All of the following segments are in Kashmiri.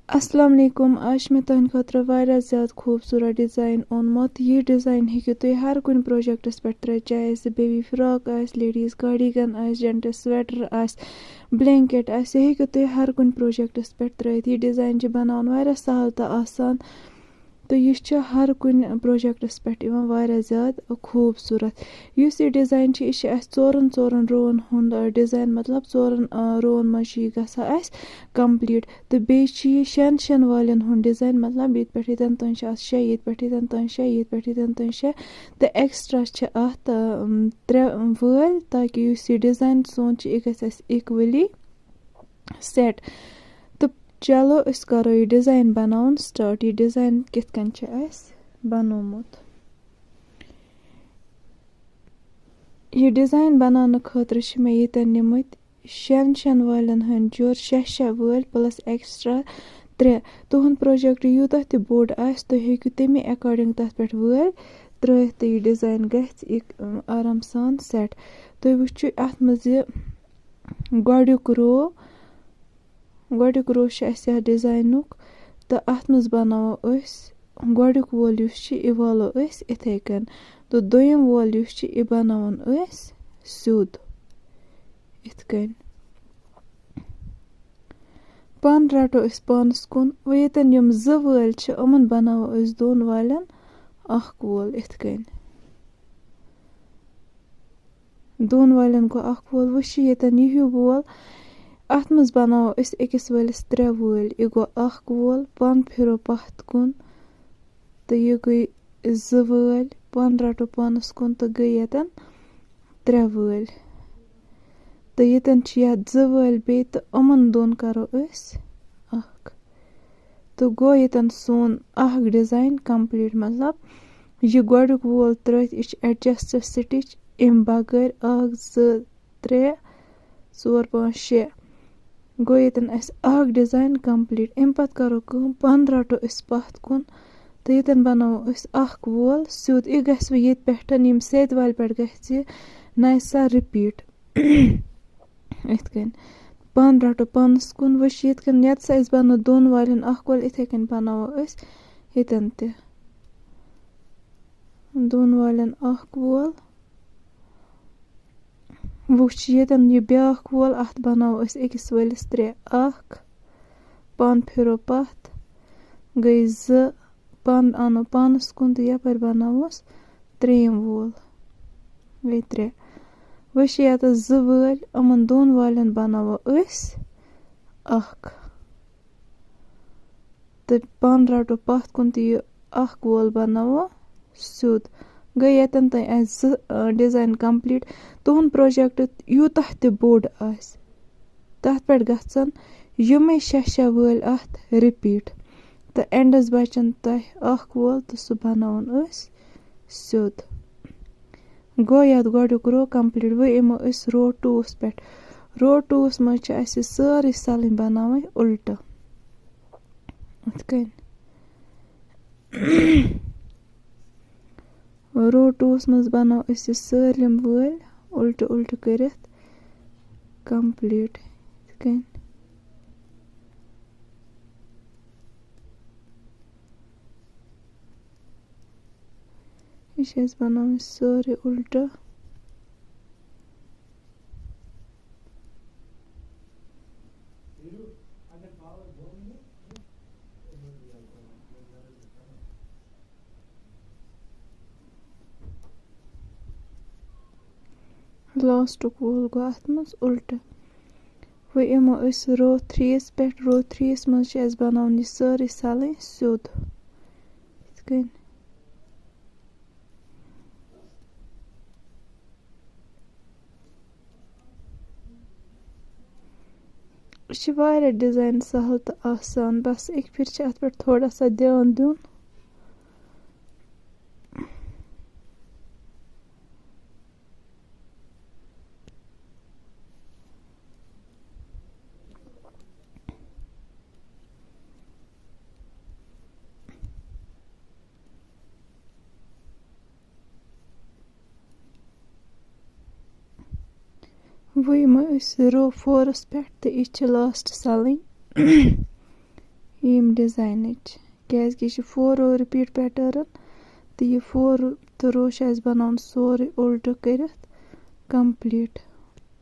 السلام علیکم آز چھِ مےٚ تُہنٛدِ خٲطرٕ واریاہ زیادٕ خوٗبصوٗرت ڈِزاین اوٚنمُت یہِ ڈِزاین ہیٚکِو تُہۍ ہر کُنہِ پروجیکٹَس پٮ۪ٹھ ترٲوِتھ چاہے سُہ بیبی فراک آسہِ لیڈیٖز کارڈِگن آسہِ جَنٹٕس سویٹر آسہِ بلینکیٹ آسہِ یہِ ہیٚکِو تُہۍ ہر کُنہِ پروجیکٹَس پٮ۪ٹھ ترٲوِتھ یہِ ڈِزاین چھُ بَناوُن واریاہ سہل تہٕ آسان تہٕ یہِ چھُ ہر کُنہِ پروجیکٹَس پٮ۪ٹھ یِوان واریاہ زیادٕ خوٗبصوٗرت یُس یہِ ڈِزاین چھُ یہِ چھُ اَسہِ ژورَن رووَن ہُنٛد ڈِزاین مطلب ژورَن رووَن منٛز چھُ یہِ گژھان اَسہِ کَمپٕلیٖٹ تہٕ بیٚیہِ چھُ یہِ شٮ۪ن والٮ۪ن ہُنٛد ڈِزاین مطلب ییٚتہِ پٮ۪ٹھ ییٚتٮ۪ن تانۍ چھِ اَتھ 6 ییٚتہِ پٮ۪ٹھ ییٚتٮ۪ن تانۍ 6 ییٚتہِ پٮ۪ٹھ ییٚتٮ۪ن تانۍ 6 تہٕ ایٚکٕسٹرا چھِ اَتھ 3 وٲلۍ تاکہِ یُس یہِ ڈِزاین سون چھُ یہِ گژھِ اَسہِ اِکؤلی سیٹ تہٕ چلو أسۍ کَرو یہِ ڈِزاین بَناوُن سٹاٹ یہِ ڈِزاین کِتھ کٔنۍ چھُ اَسہِ بَنومُت یہِ ڈِزاین بَناونہٕ خٲطرٕ چھِ مےٚ ییٚتٮ۪ن نِمٕتۍ 6 والٮ۪ن ہٕنٛدۍ جوڑ 6 وٲلۍ پٕلس ایٚکٕسٹرا 3 تُہُنٛد پروجیکٹ یوٗتاہ تہِ بوٚڑ آسہِ تُہۍ ہیٚکِو تَمے ایٚکاڈِنٛگ تَتھ پٮ۪ٹھ وٲلۍ ترٲوِتھ تہٕ یہِ ڈِزاین گژھِ آرام سان سیٹ تُہۍ وٕچھِو اَتھ منٛز یہِ گۄڈیُک رو چھُ اَسہِ یَتھ ڈِزاینُک تہٕ اَتھ منٛز بَناوو أسۍ گۄڈیُک وول یُس چھُ یہِ والو أسۍ یِتھَے کٔنۍ تہٕ دوٚیِم وول یُس چھُ یہِ بَناوون أسۍ سیوٚد یِتھ کٔنۍ پَن رَٹو أسۍ پانَس کُن وۄنۍ ییٚتٮ۪ن یِم 2 وٲلۍ چھِ یِمَن بَناوو أسۍ 2 والٮ۪ن اَکھ وول یِتھ کٔنۍ 2 والٮ۪ن گوٚو اَکھ وول وۄنۍ چھِ ییٚتٮ۪ن یہِ ہیوٗ وول اَتھ منٛز بَناوو أسۍ أکِس وٲلِس 3 وٲلۍ یہِ گوٚو اَکھ وول پَن پھِرو پَتھ کُن تہٕ یہِ گٔے 2 وٲلۍ پَن رَٹو پانَس کُن تہٕ گٔے ییٚتٮ۪ن 3 وٲلۍ تہٕ ییٚتٮ۪ن چھِ یَتھ 2 وٲلۍ بیٚیہِ تہٕ یِمَن 2 کَرو أسۍ اَکھ تہٕ گوٚو ییٚتٮ۪ن سون اَکھ ڈِزاین کَمپٕلیٖٹ مطلب یہِ گۄڈیُک وول ترٲوِتھ یہِ چھُ ایڈجَسٹ سٹِچ اَمہِ بغٲر 1 2 3 4 5 6 گوٚو ییٚتٮ۪ن اَسہِ اَکھ ڈِزاین کَمپٕلیٖٹ اَمہِ پَتہٕ کَرو کٲم پَن رَٹو أسۍ پَتھ کُن تہٕ ییٚتٮ۪ن بَناوو أسۍ اَکھ وول سیوٚد یہِ گژھِ وۄنۍ ییٚتہِ پٮ۪ٹھ یِم سیٚدِ والہِ پٮ۪ٹھ گژھِ یہِ نَیہِ سَر رِپیٖٹ یِتھ کٔنۍ پَن رَٹو پانَس کُن وۄنۍ چھِ یِتھ کٔنۍ ییٚتَس اَسہِ بَنوو 2 والٮ۪ن اَکھ وول یِتھَے کٔنۍ بَناوو أسۍ ییٚتٮ۪ن تہِ 2 والٮ۪ن اَکھ وول وۄنۍ چھِ ییٚتٮ۪ن یہِ بیٛاکھ وول اَتھ بَناوو أسۍ أکِس وٲلِس 3 1 پَن پھِرو پَتھ گٔے 2 پَن اَنو پانَس کُن تہٕ یَپٲرۍ بَناووس 3یِم وول گٔے 3 وۄنۍ چھِ ییٚتَس 2 وٲلۍ یِمَن 2 والٮ۪ن بَناوو أسۍ اَکھ تہٕ پَن رَٹو پَتھ کُن تہٕ یہِ اَکھ وول بَناوو سیوٚد گٔے ییٚتٮ۪ن تانۍ اَسہِ 2 ڈِزاین کَمپٕلیٖٹ تُہُنٛد پروجیکٹ یوٗتاہ تہِ بوٚڑ آسہِ تَتھ پٮ۪ٹھ گژھن یِمَے 6 وٲلۍ اَتھ رِپیٖٹ تہٕ اینڈَس بَچَن تۄہہِ اَکھ وول تہٕ سُہ بَناوُن أسۍ سیوٚد گوٚو یَتھ گۄڈیُک رو کَمپٕلیٖٹ وۄنۍ یِمو أسۍ رو 2 پٮ۪ٹھ رو 2 منٛز چھِ اَسہِ سٲرٕے سَلٕنۍ بَناوٕنۍ اُلٹہٕ یِتھ کٔنۍ رو 2 منٛز بَناوو أسۍ یہِ سٲلِم وٲلۍ اُلٹہٕ کٔرِتھ کَمپٕلیٖٹ یِتھ کٔنۍ یہِ چھِ اَسہِ بَناوٕنۍ سٲرٕے اُلٹہٕ لاسٹُک وول گوٚو اَتھ منٛز اُلٹہٕ وۄنۍ یِمو أسۍ رو 3 پٮ۪ٹھ رو 3 منٛز چھِ اَسہِ بَناوُن یہِ سٲرٕے سَلٕنۍ سیوٚد یِتھ کٔنۍ یہِ چھِ واریاہ ڈِزاین سہل تہٕ آسان بَس اَکہِ پھِرِ چھِ اَتھ پٮ۪ٹھ تھوڑا سا دھیان دیُن وۄنۍ یِمو أسۍ رو 4 پٮ۪ٹھ تہٕ یہِ چھِ لاسٹ سَلٕنۍ ییٚمہِ ڈِزاینٕچ کیٛازِکہِ یہِ چھِ 4 رو رِپیٖٹ پیٹٲرٕن تہٕ یہِ 4th رو چھِ اَسہِ بَناوُن سورُے اُلٹہٕ کٔرِتھ کَمپٕلیٖٹ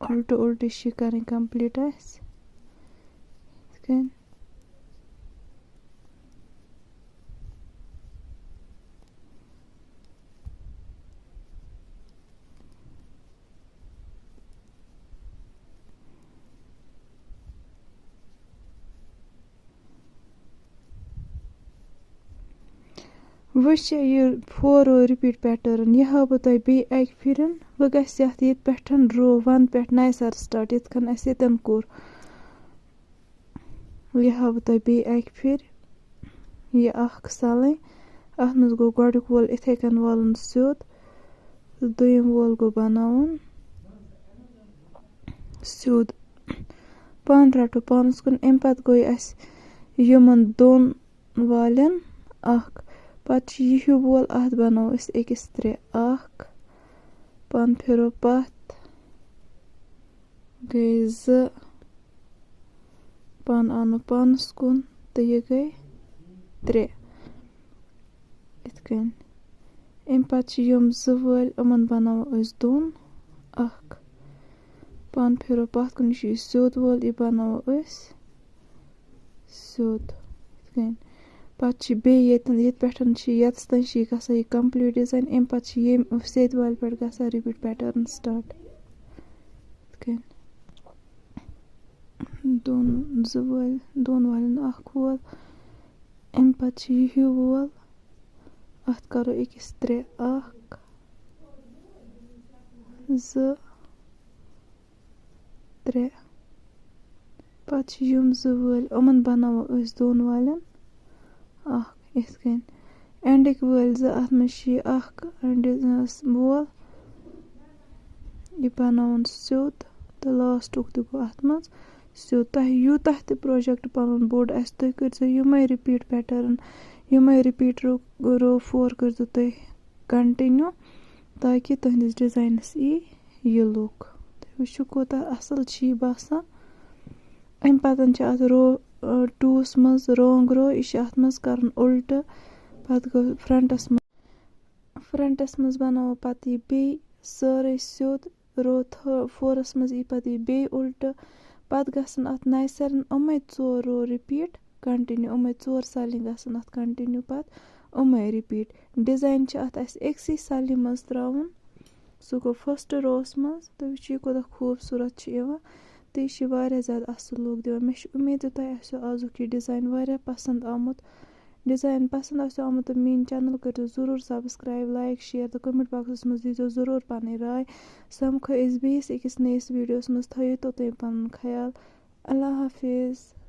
اُلٹہٕ اُلٹہٕ چھِ کَرٕنۍ کَمپٕلیٖٹ اَسہِ یِتھ کٔنۍ وۄنۍ چھِ یہِ 4 رو رِپیٖٹ پیٹٲرٕن یہِ ہاو بہٕ تۄہہِ بیٚیہِ اَکہِ پھِرِ وۄنۍ گژھِ یَتھ ییٚتہِ پٮ۪ٹھ رو 1 پٮ۪ٹھ نَیہِ سَر سِٹاٹ یِتھ کٔنۍ اَسہِ ییٚتٮ۪ن کوٚر یہِ ہاو بہٕ تۄہہِ بیٚیہِ اَکہِ پھِرِ یہِ اَکھ سَلٕنۍ اَتھ منٛز گوٚو گۄڈٕیُک وول یِتھَے کٔنۍ والُن سیوٚد تہٕ دوٚیِم وول گوٚو بَناوُن سیوٚد پانہٕ رَٹو پانَس کُن اَمہِ پَتہٕ گوٚو اَسہِ یِمَن دۄن والٮ۪ن اَکھ پَتہٕ چھِ یہِ ہیوٗ وول اَتھ بَناوو أسۍ أکِس 3 اَکھ پَن پھِرو پَتھ گٔے 2 پَن آنو پانَس کُن تہٕ یہِ گٔے 3 یِتھ کٔنۍ اَمہِ پَتہٕ چھِ یِم 2 وٲلۍ یِمَن بَناوو أسۍ دۄن اَکھ پَن پھِرو پَتھ کُن یہِ چھُ یہِ سیوٚد وول یہِ بَناوو أسۍ سیوٚد یِتھ کٔنۍ پَتہٕ چھِ بیٚیہِ ییٚتہِ پٮ۪ٹھ چھِ ییٚتَس تانۍ چھِ یہِ گژھان یہِ کَمپٕلیٖٹ ڈِزاین اَمہِ پَتہٕ چھِ ییٚمہِ سیٚدِ والہِ پٮ۪ٹھ گژھان رِپیٖٹ پیٹٲرٕن سِٹاٹ یِتھ کٔنۍ دۄن والٮ۪ن اَکھ وول اَمہِ پَتہٕ چھِ یہِ ہیوٗ وول اَتھ کَرو أکِس 3 اَکھ 2 3 پَتہٕ چھِ یِم 2 وٲلۍ یِمَن بَناوو أسۍ دۄن والٮ۪ن اَکھ یِتھ کٔنۍ اٮ۪نٛڈٕکۍ وٲلۍ 2 اَتھ منٛز چھِ یہِ اَکھ وول یہِ بَناوُن سیوٚد تہٕ لاسٹُک تہِ گوٚو اَتھ منٛز سیوٚد تۄہہِ یوٗتاہ تہِ پرٛوجَکٹ پَنُن بوٚڑ آسہِ تُہۍ کٔرۍزیو یِمَے رِپیٖٹ پیٹٲرٕن یِمَے رِپیٖٹ رو 4 کٔرۍزیو تُہۍ کَنٹِنیوٗ تاکہِ تُہٕنٛدِس ڈِزاینَس یی یہِ لُک تُہۍ وٕچھِو کوٗتاہ اَصٕل چھِ یہِ باسان اَمہِ پَتہٕ چھِ اَتھ رو 2وَس منٛز رانٛگ رو یہِ چھِ اَتھ منٛز کَرُن اُلٹہٕ پَتہٕ گوٚو فرٛنٛٹَس منٛز بَناوو پَتہٕ یہِ بیٚیہِ سٲرٕے سیوٚد رو 4َس منٛز یی پَتہٕ یہِ بیٚیہِ اُلٹہٕ پَتہٕ گژھن اَتھ نَیہِ سَرَن یِمَے 4 رو رِپیٖٹ کَنٹِنیوٗ یِمَے 4 سَلہِ گژھن اَتھ کَنٹِنیوٗ پَتہٕ یِمَے رِپیٖٹ ڈِزاین چھِ اَتھ اَسہِ أکسٕے سَلہِ منٛز ترٛاوُن سُہ گوٚو فٔسٹ رووَس منٛز تُہۍ وٕچھِو یہِ کوٗتاہ خوٗبصوٗرت چھِ یِوان تہٕ یہِ چھِ واریاہ زیادٕ اَصٕل لُک دِوان مےٚ چھِ اُمید زِ تۄہہِ آسیو آزُک یہِ ڈِزاین واریاہ پَسنٛد آمُت ڈِزاین پَسنٛد آسیو آمُت تہٕ میٛٲنۍ چَنَل کٔرۍزیو ضٔروٗر سَبسکرایب لایک شِیَر تہٕ کوٚمٮ۪نٛٹ باکسَس منٛز دیٖزیو ضٔروٗر پَنٕنۍ راے سَمکھو أسۍ بیٚیِس أکِس نٔیِس ویٖڈیوَس منٛز تھٲیِو توٚتام پَنُن خیال اللہ حافِظ